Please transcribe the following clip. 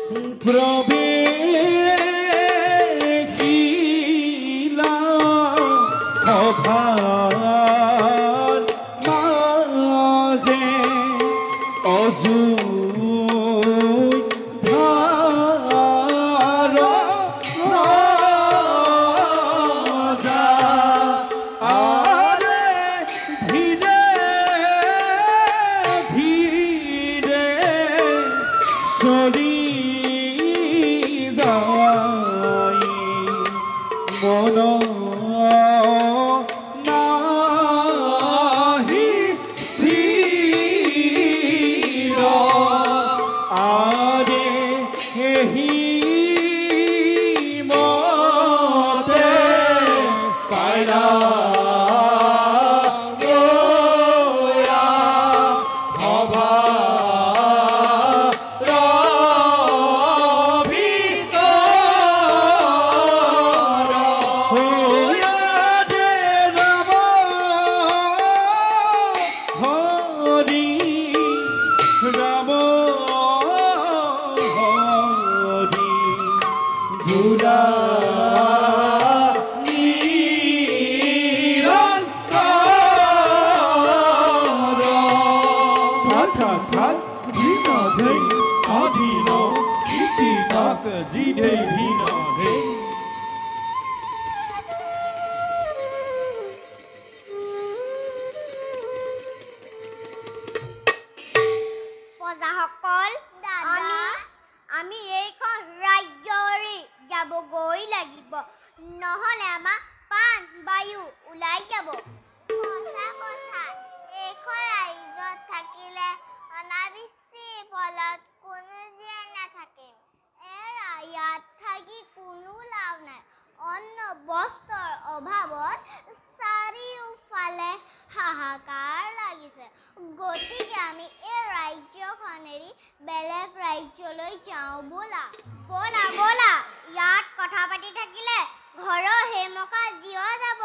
প্ৰৱেশিলা সভাৰ মাজে অজুই ধাৰ ৰজা আৰে ধীৰে ধীৰে চলি যায় মন নাহি স্থিৰ আৰে এহি মতে পাইলা রাম হরি গুরা নিরন্তর থাক থাক ভিন ধে আদিন ইতি তাক জিধে ভিন ধে প্ৰজাসকল আমি এইখন ৰাজ্যৰি যাবগৈ লাগিব নহ'লে আমাৰ প্ৰাণ বায়ু ওলাই যাব সঁচা কথা এইখন ৰাজ্যত থাকিলে অনাবৃষ্টিৰ ফলত কোনো জীয়াই নাথাকিম ইয়াত থাকি কোনো লাভ নাই অন্ন বস্ত্ৰৰ অভাৱত চাৰিওফালে হাহাকাৰ লাগিছে গতিকে আমি এই ৰাজ্যখন এৰি বেলেগ ৰাজ্যলৈ যাওঁ ব'লা ব'লা ব'লা ইয়াত কথা পাতি থাকিলে ঘৰৰ হেমকা জীৱ যাব